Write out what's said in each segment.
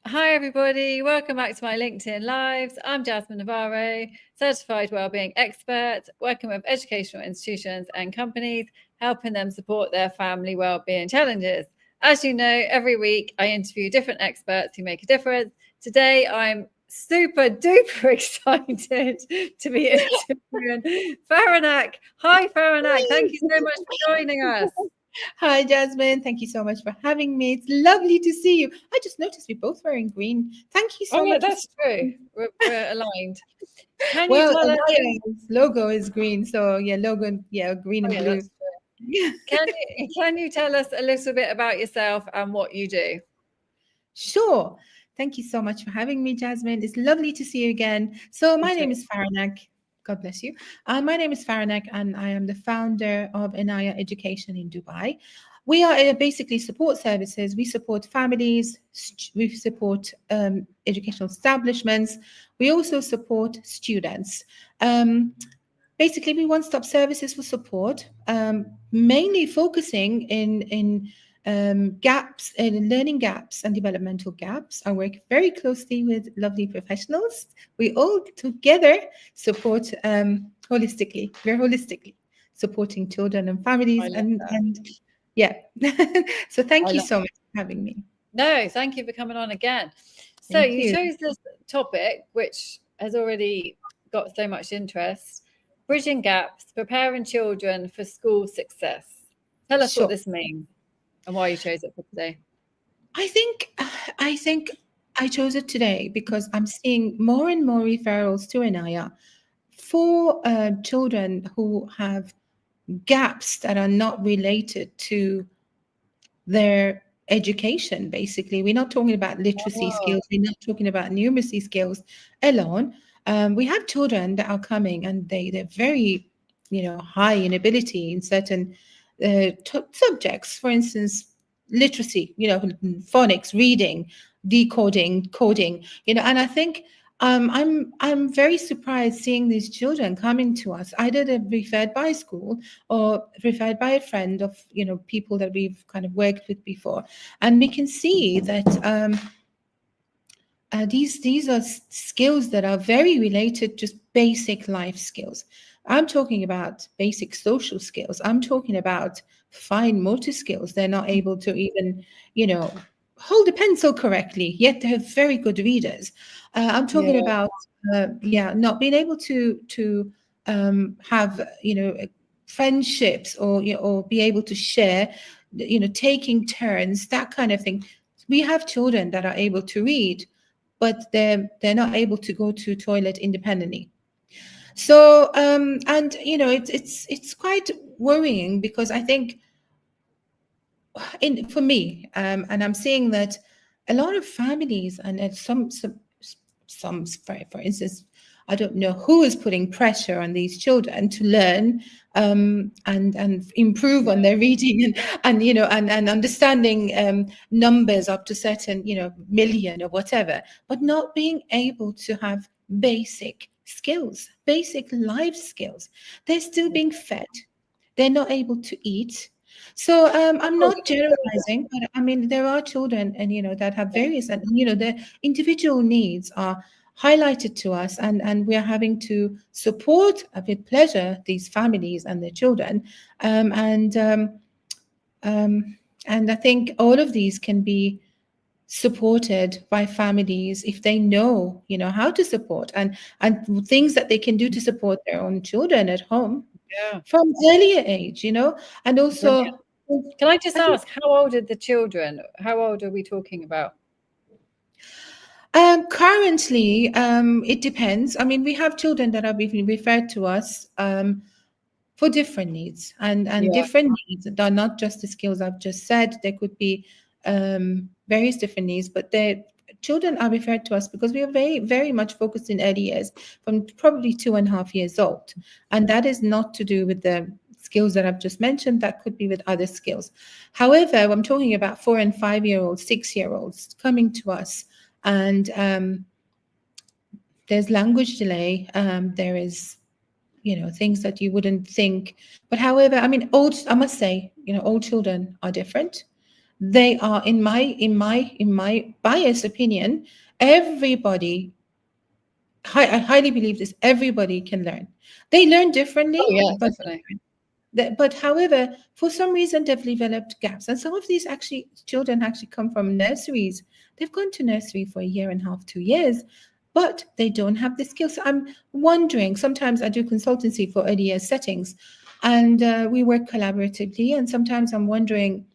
Hi everybody, welcome back to my LinkedIn Lives. I'm Jasmine Navarro, Certified Wellbeing Expert, working with educational institutions and companies, helping them support their family wellbeing challenges. As you know, every week I interview different experts who make a difference. Today I'm super duper excited to be interviewing Faranak. Hi Faranak, thank you so much for joining us. Hi, Jasmine. Thank you so much for having me. It's lovely to see you. I just noticed we're both wearing green. Thank you so Yeah, much. that's true. We're aligned. Can you Well, tell us? Alliance logo is green, so yeah, logo, yeah, green Oh, and yeah, blue. that's true. Can you tell us a little bit about yourself and what you do? Sure. Thank you so much for having me, Jasmine. It's lovely to see you again. So my name is Faranak. God bless you. My name is Faranak, and I am the founder of Inaya Education in Dubai. We are basically support services. We support families. We support educational establishments. We also support students. Basically, we one-stop services for support, mainly focusing in gaps, in learning gaps and developmental gaps. I work very closely with lovely professionals. We all together support holistically. We're holistically supporting children and I families, love and that. and yeah. So I thank you love so much for having me. No, thank you for coming on again. So Thank you you. chose this topic, which has already got so much interest, bridging gaps, preparing children for school success. Tell us what Sure. this means and why you chose it for today. I think I think I chose it today because I'm seeing more and more referrals to Anaya for children who have gaps that are not related to their education. Basically, we're not talking about literacy Oh, skills. We're not talking about numeracy skills alone. We have children that are coming and they're very, high in ability in certain subjects. For instance, literacy, phonics, reading, decoding, coding, and I think I'm very surprised seeing these children coming to us. Either they're referred by school or referred by a friend of people that we've kind of worked with before, and we can see that these are skills that are very related, just basic life skills. I'm talking about basic social skills. I'm talking about fine motor skills. They're not able to even, hold a pencil correctly, yet they're very good readers. I'm talking yeah. about, not being able to have, friendships or or be able to share, taking turns, that kind of thing. We have children that are able to read, but they're not able to go to toilet independently. So and it's quite worrying because I think for me, and I'm seeing that a lot of families and some for instance, I don't know who is putting pressure on these children to learn and improve on their reading and understanding numbers up to certain million or whatever, but not being able to have basic skills, basic life skills. They're still being fed. They're not able to eat. So I'm not generalizing, but I mean there are children and that have various and their individual needs are highlighted to us, and we are having to support with pleasure these families and their children, um, and um, and I think all of these can be supported by families if they know how to support and things that they can do to support their own children at home Yeah. from earlier age, and Brilliant. also Can I just I think ask, how old are the children? How old are we talking about? currently it depends. I mean, we have children that are being referred to us for different needs, and Yeah. different needs that are not just the skills I've just said. There could be various different needs, but the children are referred to us because we are very, very much focused in early years, from probably 2.5 years old, and that is not to do with the skills that I've just mentioned. That could be with other skills. However, I'm talking about 4 and 5 year olds, 6 year olds coming to us, and there's language delay. There is things that you wouldn't think, but however, I mean, I must say, all children are different. they are, in my biased opinion, everybody, I highly believe this, everybody can learn. They learn differently, Oh yeah, but definitely. but however, for some reason they've developed gaps, and some of these actually children actually come from nurseries. They've gone to nursery for a year and a half, 2 years, but they don't have the skills. So I'm wondering, sometimes I do consultancy for early years settings, and we work collaboratively, and sometimes I'm wondering,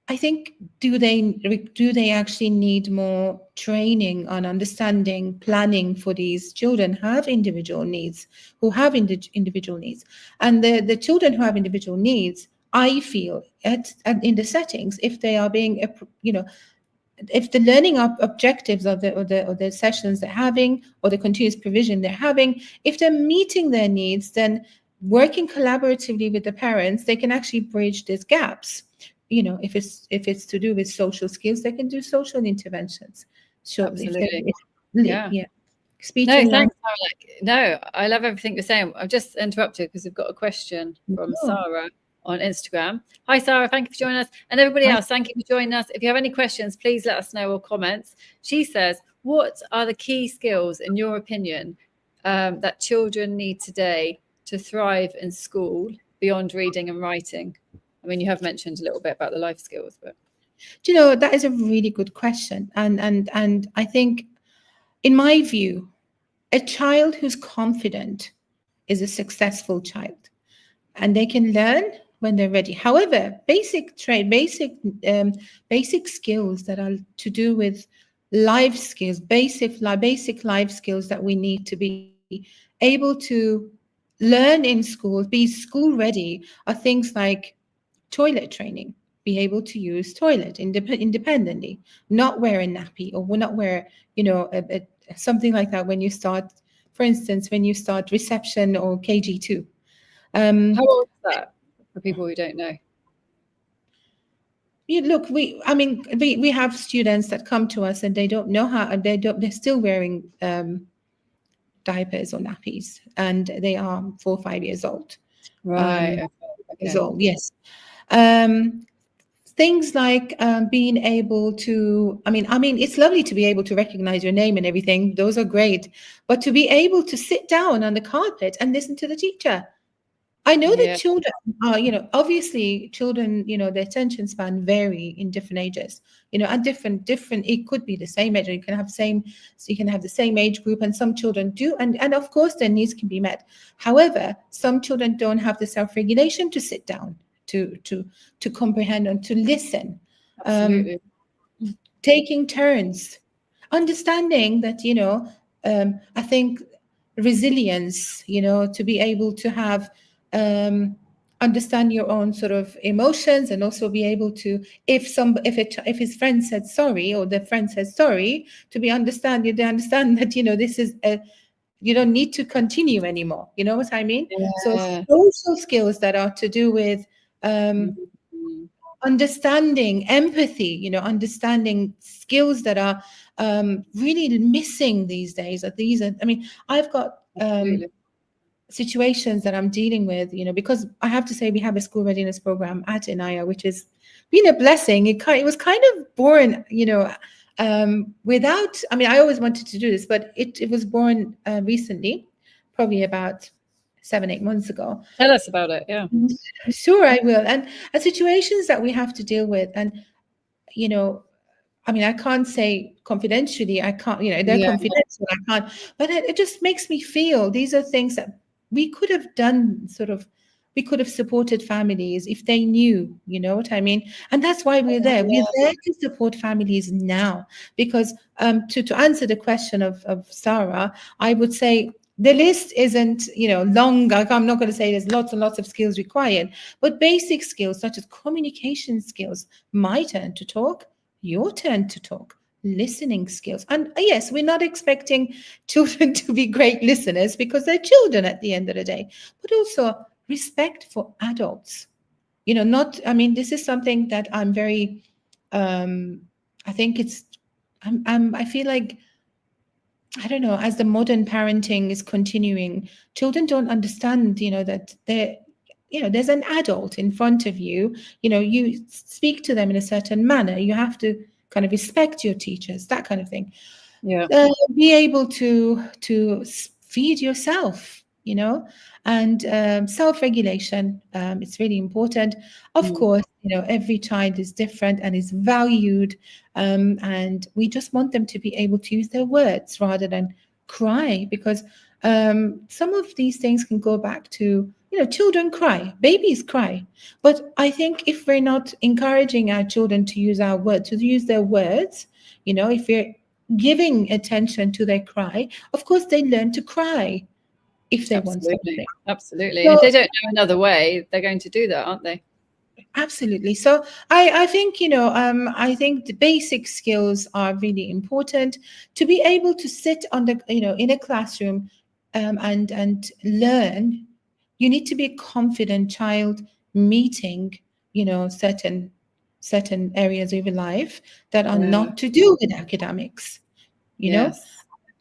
I think, do they actually need more training on understanding, planning for these children have individual needs, who have individual needs, and the children who have individual needs, I feel in the settings, if they are being, if the learning objectives of the sessions they're having, or the continuous provision they're having, if they're meeting their needs, then working collaboratively with the parents, they can actually bridge these gaps. If it's to do with social skills, they can do social interventions. So Absolutely. yeah. Speech No, and thanks, Sarah. No, I love everything you're saying. I've just interrupted because we've got a question from Sarah on Instagram. Hi, Sarah. Thank you for joining us. And everybody else, thank you for joining us. If you have any questions, please let us know, or comments. She says, what are the key skills, in your opinion, that children need today to thrive in school beyond reading and writing? I mean, you have mentioned a little bit about the life skills, but that is a really good question. And I think, in my view, a child who's confident is a successful child, and they can learn when they're ready. However, basic skills that are to do with life skills, basic life skills that we need to be able to learn in school, be school ready, are things like toilet training, be able to use toilet independently, not wear a nappy, or not wear, something like that when you start, for instance, when you start reception or KG2. how old is that for people who don't know? We have students that come to us and they don't know how, they're still wearing diapers or nappies, and they are 4 or 5 years old. Right. Years old, yes. Things like being able to, it's lovely to be able to recognize your name and everything. Those are great. But to be able to sit down on the carpet and listen to the teacher. I know that children are, obviously children, their attention span vary in different ages, at different, it could be the same age, or you can have the same age group, and some children do. And of course their needs can be met. However, some children don't have the self-regulation to sit down, to comprehend and to listen. Absolutely. Taking turns, understanding that, I think resilience, to be able to have, understand your own sort of emotions, and also be able to, if his friend said sorry, or the friend says sorry, to they understand that, this is you don't need to continue anymore. You know what I mean? Yeah. So social skills that are to do with understanding, empathy, understanding skills that are really missing these days. I've got situations that I'm dealing with, because I have to say we have a school readiness program at Inaya, which has been a blessing. It was kind of born, without, I always wanted to do this, but it was born recently, probably about 7-8 months ago. Tell us about it. Yeah. Sure, I will. And situations that we have to deal with, and I can't say confidentially, I can't, they're confidential, I can't, but it just makes me feel these are things that we could have done, we could have supported families if they knew, you know what I mean? And that's why we're there. We're there to support families now, because to answer the question of Sarah, I would say the list isn't, long. I'm not going to say there's lots and lots of skills required, but basic skills such as communication skills, my turn to talk, your turn to talk, listening skills. And yes, we're not expecting children to be great listeners, because they're children at the end of the day, but also respect for adults. This is something that I'm very, I think I feel like, I don't know, as the modern parenting is continuing, children don't understand, that there's an adult in front of you, you speak to them in a certain manner. You have to kind of respect your teachers, that kind of thing. Yeah. Be able to feed yourself, and self-regulation. It's really important. Of course, every child is different and is valued, and we just want them to be able to use their words rather than cry, because some of these things can go back to, children cry, babies cry. But I think if we're not encouraging our children to use our words, to use their words, if we're giving attention to their cry, of course they learn to cry if they want something. Absolutely. And if they don't know another way, they're going to do that, aren't they? Absolutely. So I think, I think the basic skills are really important to be able to sit on the, in a classroom and learn. You need to be a confident child meeting, certain areas of your life that are not to do with academics, to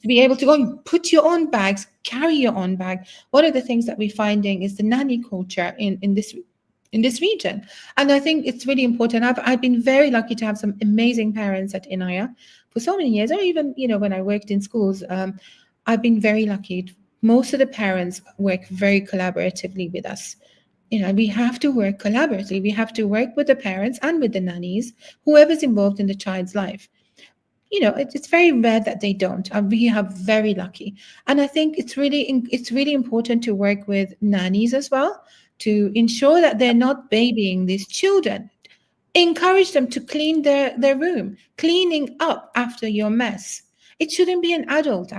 be able to go and put your own bags, carry your own bag. One of the things that we're finding is the nanny culture in this region. And I think it's really important. I've been very lucky to have some amazing parents at Inaya for so many years, or even, when I worked in schools, I've been very lucky. Most of the parents work very collaboratively with us. We have to work collaboratively. We have to work with the parents and with the nannies, whoever's involved in the child's life. It's very rare that they don't. We are very lucky. And I think it's really important to work with nannies as well, to ensure that they're not babying these children. Encourage them to clean their room, cleaning up after your mess. It shouldn't be an adult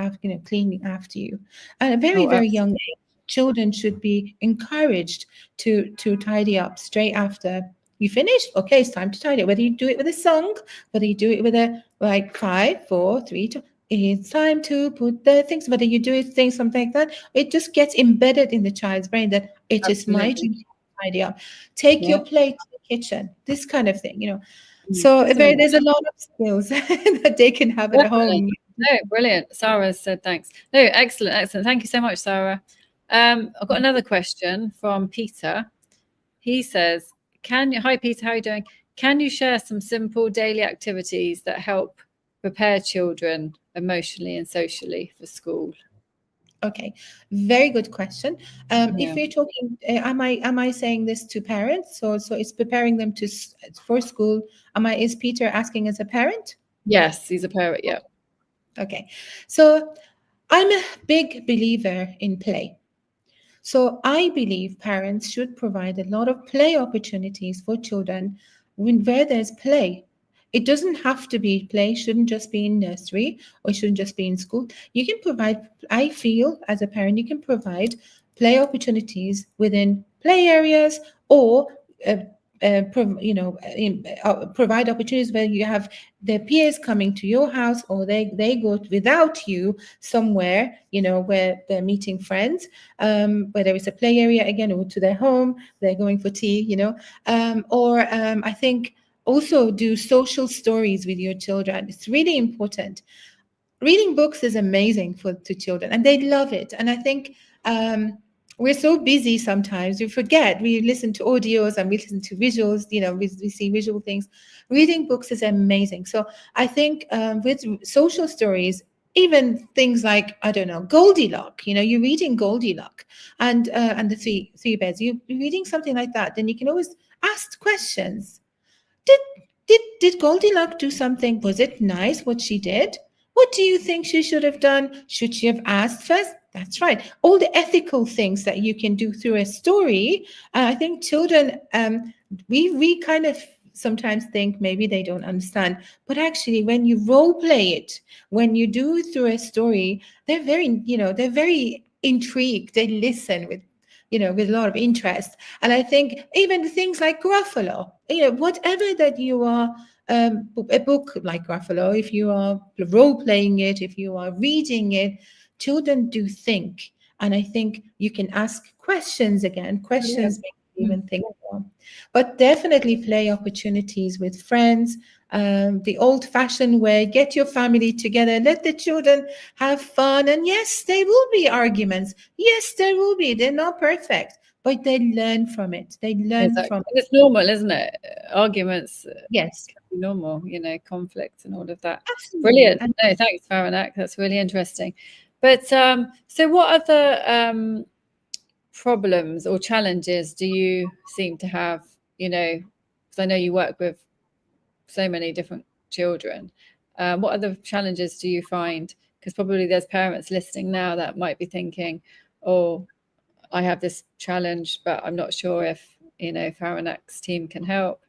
cleaning after you. At a very, very young age, children should be encouraged to tidy up straight after you finish. Okay, it's time to tidy. Whether you do it with a song, whether you do it with a 5, 4, 3, 2, it's time to put the things, whether you do it, things, something like that, it just gets embedded in the child's brain that it is my duty to tidy up. Take your plate to the kitchen, this kind of thing, So there's a lot of skills that they can have at home. No, brilliant. Sarah said thanks. No, excellent. Thank you so much, Sarah. I've got another question from Peter. He says, hi Peter, how are you doing? Can you share some simple daily activities that help prepare children emotionally and socially for school? Okay, very good question. If we're talking, am I saying this to parents? So it's preparing them for school. Is Peter asking as a parent? Yes, he's a parent. Yeah. Okay, so I'm a big believer in play. So I believe parents should provide a lot of play opportunities for children where there's play. It doesn't have to be play, shouldn't just be in nursery or shouldn't just be in school. You can provide, I feel as a parent, you can provide play opportunities within play areas or provide opportunities where you have their peers coming to your house, or they go without you somewhere, where they're meeting friends, whether it's a play area again or to their home, they're going for tea, I think also do social stories with your children. It's really important. Reading books is amazing to children, and they love it. And I think we're so busy sometimes we forget. We listen to audios and we listen to visuals, we see visual things. Reading books is amazing. So I think with social stories, even things like, I don't know, Goldilocks, you're reading Goldilocks and the three bears, you're reading something like that, then you can always ask questions. Did Goldilocks do something? Was it nice what she did? What do you think she should have done? Should she have asked first? That's right. All the ethical things that you can do through a story. I think children, we kind of sometimes think maybe they don't understand, but actually when you role play it, when you do it through a story, they're very intrigued. They listen with a lot of interest. And I think even things like Gruffalo, whatever that you are, a book like Gruffalo, if you are role-playing it, if you are reading it, children do think. And I think you can ask questions again. Questions make you even think more. But definitely play opportunities with friends, the old-fashioned way. Get your family together. Let the children have fun. And yes, there will be arguments. Yes, there will be. They're not perfect. but they learn from it. They learn Exactly. from And it's normal, isn't it? Arguments yes, can be normal, conflicts and all of that. absolutely. Brilliant. And No, thanks, Faranak. That's really interesting. But so what other problems or challenges do you seem to have, because I know you work with so many different children. What other challenges do you find? Because probably there's parents listening now that might be thinking, oh, I have this challenge, but I'm not sure if, Faranak's team can help.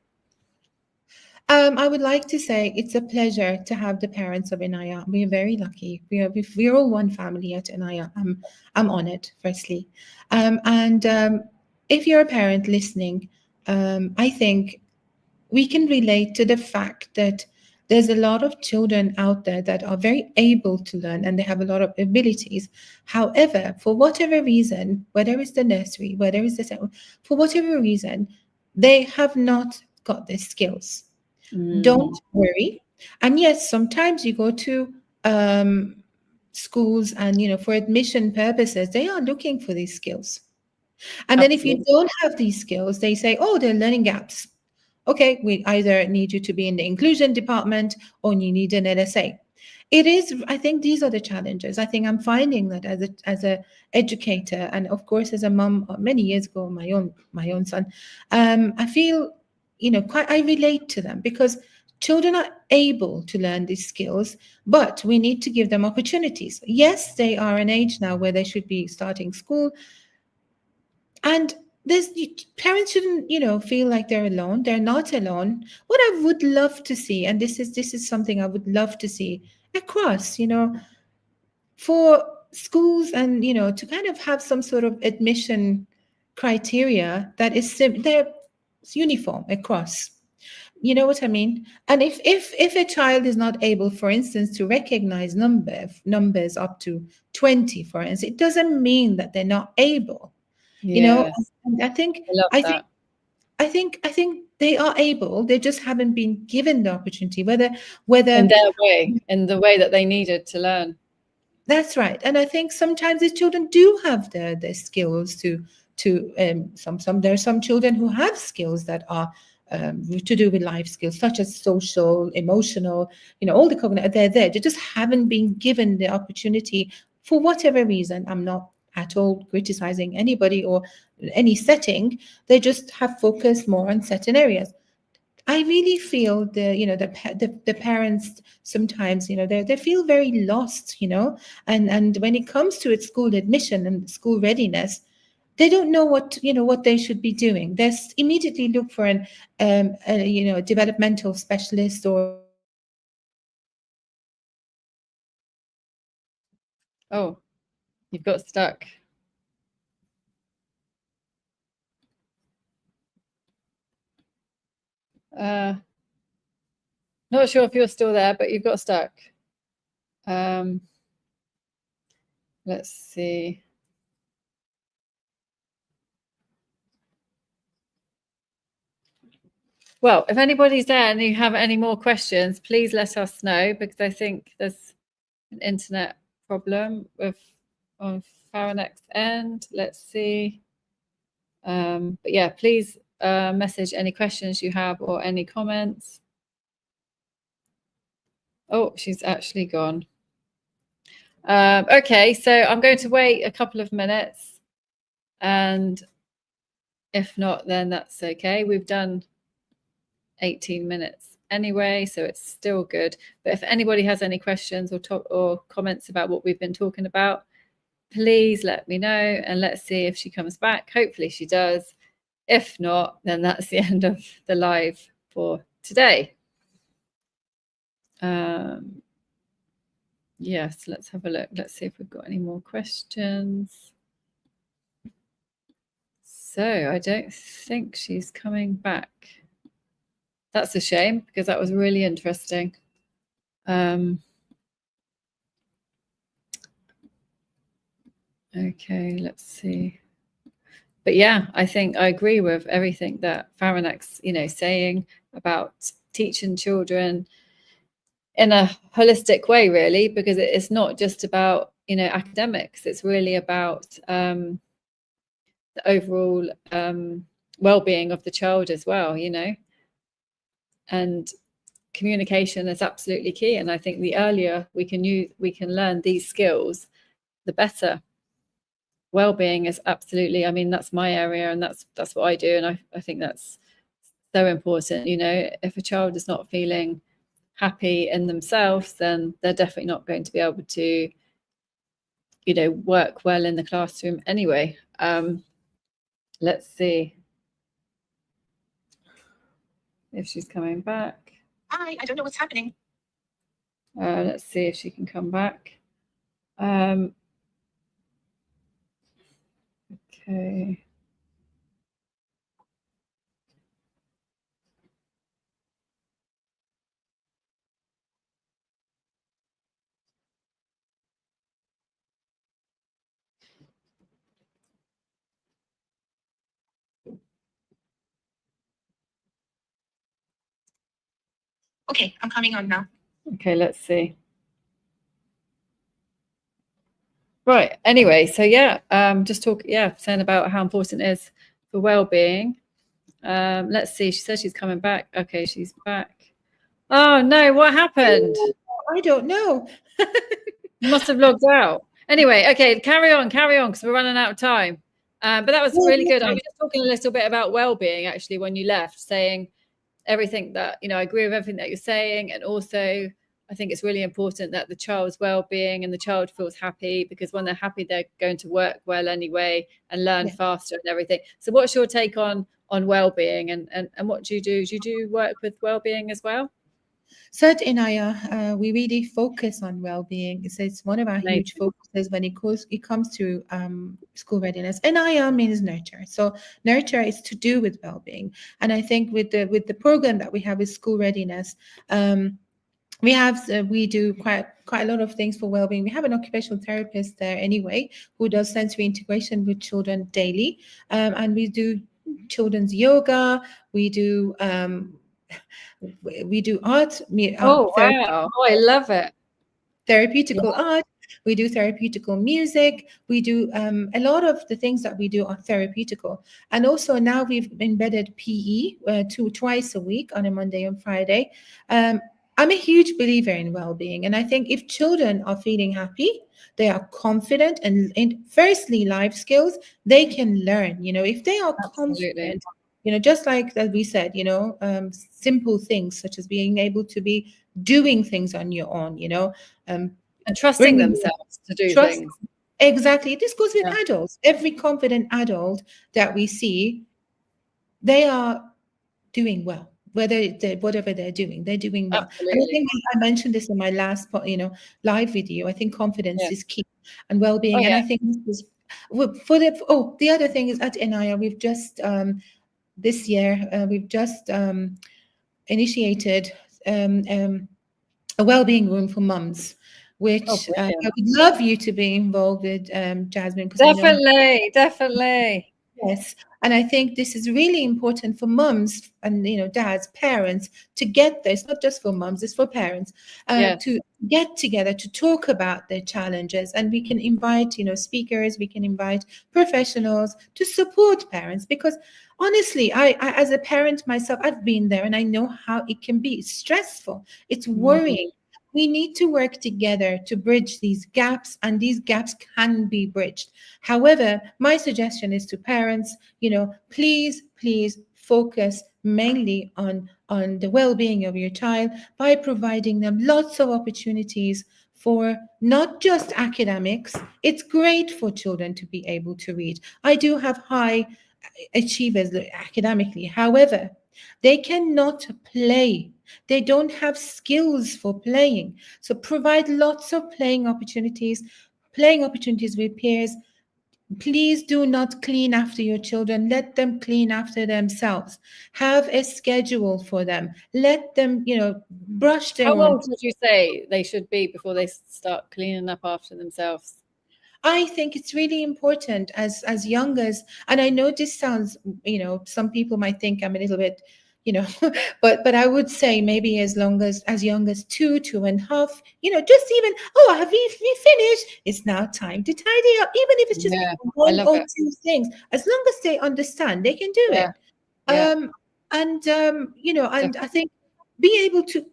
I would like to say it's a pleasure to have the parents of Inaya. We are very lucky. We are all one family at Inaya. I'm honored, firstly. And if you're a parent listening, I think we can relate to the fact that there's a lot of children out there that are very able to learn and they have a lot of abilities. However, for whatever reason, whether it's the nursery, whether it's the for whatever reason, they have not got the skills. Don't worry. And yes, sometimes you go to schools and, for admission purposes, they are looking for these skills. And then if you Absolutely. don't have these skills, they say, oh, they're learning gaps. Okay, we either need you to be in the inclusion department or you need an LSA. It is, I think these are the challenges. I think I'm finding that as a educator and of course as a mom many years ago, my own son, I feel, I relate to them because children are able to learn these skills, but we need to give them opportunities. Yes, they are an age now where they should be starting school. And there's parents shouldn't, feel like they're alone. They're not alone. What I would love to see, and this is something I would love to see across, for schools and to kind of have some sort of admission criteria that is they're uniform across. You know what I mean? And if a child is not able, for instance, to recognize numbers up to 20, for instance, it doesn't mean that they're not able. Yes. And I think I love that. I think they are able. They just haven't been given the opportunity. Whether In their way, in the way that they needed to learn. that's right. And I think sometimes the children do have the skills to there are some children who have skills that are to do with life skills, such as social, emotional, all the cognitive. They're there. They just haven't been given the opportunity for whatever reason. I'm not at all criticizing anybody or any setting. They just have focused more on certain areas. I really feel the parents sometimes they feel very lost, and when it comes to its school admission and school readiness, they don't know what they should be doing. They immediately look for a developmental specialist or. Oh, you've got stuck. Not sure if you're still there, but you've got stuck. Let's see. Well, if anybody's there and you have any more questions, please let us know, because I think there's an internet problem on Faranak's end. Let's see. But yeah, please message any questions you have or any comments. Oh, she's actually gone. Okay, so I'm going to wait a couple of minutes, and if not, then that's okay. We've done 18 minutes anyway, so it's still good. But if anybody has any questions or comments about what we've been talking about, please let me know, and let's see if she comes back. Hopefully she does. If not, then that's the end of the live for today. Yes, let's have a look. Let's see if we've got any more questions. So I don't think she's coming back. That's a shame, because that was really interesting. Okay, let's see. But yeah, I think I agree with everything that Faranak's, saying about teaching children in a holistic way, really, because it's not just about, academics. It's really about the overall well-being of the child as well, you know. And communication is absolutely key. And I think the earlier we can learn these skills, the better. Well-being is absolutely, I mean, that's my area, and that's what I do. And I think that's so important. You know, if a child is not feeling happy in themselves, then they're definitely not going to be able to, you know, work well in the classroom anyway. Let's see if she's coming back. Hi, I don't know what's happening. Let's see if she can come back. Okay. Okay, I'm coming on now. Okay, let's see. Right. Anyway, so yeah, saying about how important it is for well-being. Let's see. She says she's coming back. Okay, she's back. Oh no, what happened? I don't know. You must have logged out. Anyway, okay, carry on, because we're running out of time. But that was really good. I was just talking a little bit about well-being actually when you left, saying everything that, you know, I agree with everything that you're saying. And also I think it's really important that the child's well-being and the child feels happy, because when they're happy, they're going to work well anyway and learn faster and everything. So what's your take on well-being, and what do you do? Do you do work with well-being as well? So at Inaya, we really focus on well-being. So it's one of our huge focuses when it comes to school readiness. Inaya means nurture. So nurture is to do with well-being. And I think with the program that we have with school readiness, we do quite a lot of things for well-being. We have an occupational therapist there anyway who does sensory integration with children daily, and we do children's yoga. We do art. Oh wow! Oh, I love it. Therapeutical art. We do therapeutical music. We do a lot of the things that we do are therapeutical. And also now we've embedded PE twice a week on a Monday and Friday. I'm a huge believer in well-being. And I think if children are feeling happy, they are confident, and firstly, life skills, they can learn. You know, if they are confident, you know, just like that we said, you know, simple things such as being able to be doing things on your own, you know, and trusting themselves to do things. Exactly. This goes with adults. Every confident adult that we see, they are doing well. Whatever they're doing well. Absolutely. And I think I mentioned this in my last, you know, live video. I think confidence is key, and well-being. And I think this is the other thing is at Inaya, we've just this year we've just initiated a well-being room for mums, which I would love you to be involved with, Jasmine. Definitely. Yes. And I think this is really important for mums and, you know, dads, parents to get there. It's not just for mums, it's for parents to get together to talk about their challenges. And we can invite, you know, speakers, we can invite professionals to support parents, because honestly, I as a parent myself, I've been there and I know how it can be. It's stressful. It's worrying. We need to work together to bridge these gaps, and these gaps can be bridged. However, my suggestion is to parents, you know, please focus mainly on the well-being of your child by providing them lots of opportunities for not just academics. It's great for children to be able to read. I do have high achievers academically. However, they cannot play. They don't have skills for playing. So provide lots of playing opportunities with peers. Please do not clean after your children. Let them clean after themselves. Have a schedule for them. Let them, you know, brush their own. How old would you say they should be before they start cleaning up after themselves? I think it's really important as young as, and I know this sounds, you know, some people might think I'm a little bit, but I would say maybe as young as 2.5, just even, oh, have we finished? It's now time to tidy up, even if it's just Yeah, I one love or it. two things. As long as they understand, they can do Yeah, it. yeah. And I think be able to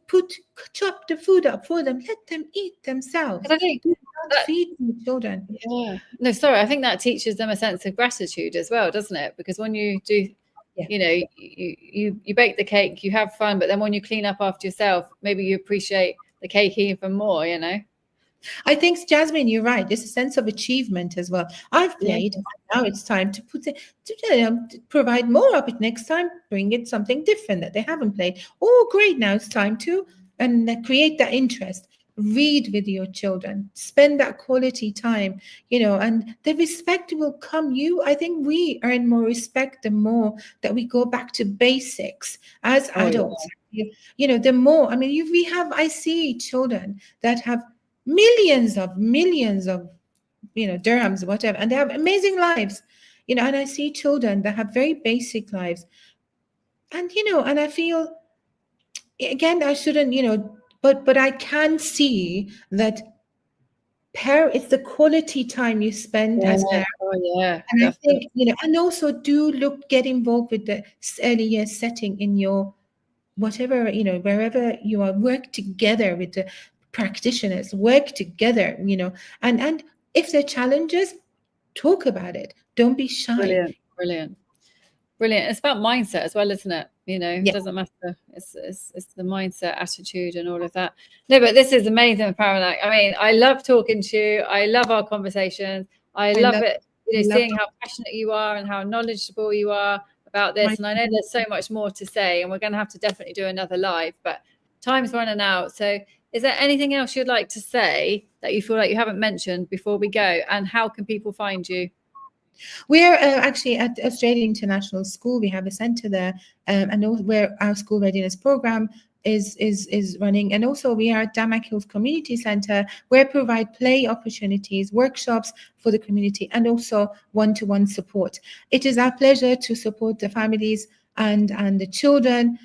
chop the food up for them, let them eat themselves. Because I think Do not that, feed the children. yeah. No, sorry. I think that teaches them a sense of gratitude as well, doesn't it? Because when you do, Yeah. you bake the cake, you have fun, but then when you clean up after yourself, maybe you appreciate the cake even more. I think, Jasmine, you're right. There's a sense of achievement as well. I've Yeah. played. Now it's time to to provide more of it next time. Bring it something different that they haven't played. Oh, great! Now it's time to create that interest. Read with your children. Spend that quality time. And the respect will come. I think we earn more respect the more that we go back to basics as Oh, yeah. adults. The more. I mean, I see children that have millions of dirhams, whatever, and they have amazing lives. And I see children that have very basic lives, and I feel, again, I shouldn't, but I can see that it's the quality time you spend Yeah. as parents. Oh, yeah. And I Definitely. think, and also get involved with the early years setting in your whatever, wherever you are. Work together with the practitioners, work together, and if there are challenges, talk about it. Don't be shy. Brilliant. Brilliant. Brilliant. It's about mindset as well, isn't it? It Yeah, doesn't matter. It's the mindset, attitude, and all of that. No, but this is amazing, Faranak. I mean, I love talking to you. I love our conversations. I I love love it, love seeing how passionate you are and how knowledgeable you are about my this. And I know there's so much more to say, and we're going to have to definitely do another live, but time's running out. So is there anything else you'd like to say that you feel like you haven't mentioned before we go? And how can people find you? We're actually at Australian International School. We have a center there, and where our school readiness program is running. And also we are at Damac Hills Community Center, where we provide play opportunities, workshops for the community, and also one-to-one support. It is our pleasure to support the families and the children.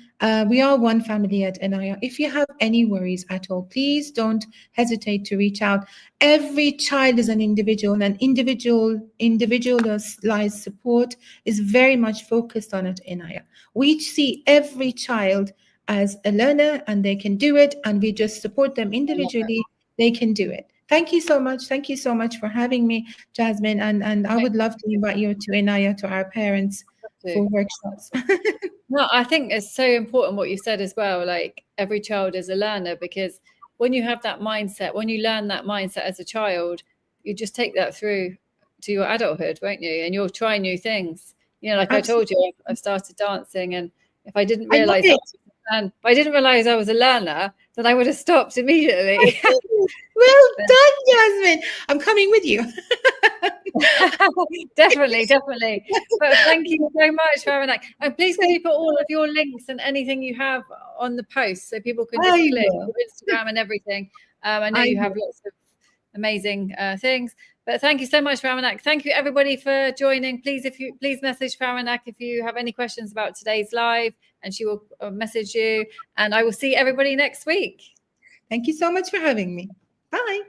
We are one family at NIR. If you have any worries at all, please don't hesitate to reach out. Every child is an individual, and individualized support is very much focused on at NIR. We see every child as a learner, and they can do it, and we just support them individually. They can do it. Thank you so much. Thank you so much for having me, Jasmine. And I would love to invite you to NIR, to our parents, for workshops. No, I think it's so important what you said as well. Like, every child is a learner, because when you have that mindset, when you learn that mindset as a child, you just take that through to your adulthood, won't you? And you'll try new things. Like I told you, I've started dancing, and if I didn't I love realize it. if I didn't realize I was a learner, then I would have stopped immediately. Well done, Jasmine. I'm coming with you. Definitely. But thank you so much, Faranak. And please, can you put all of your links and anything you have on the post so people can just I click will. Instagram and everything? I know I you have lots of amazing things. But thank you so much, Faranak. Thank you, everybody, for joining. Please message Faranak if you have any questions about today's live, and she will message you. And I will see everybody next week. Thank you so much for having me. Bye.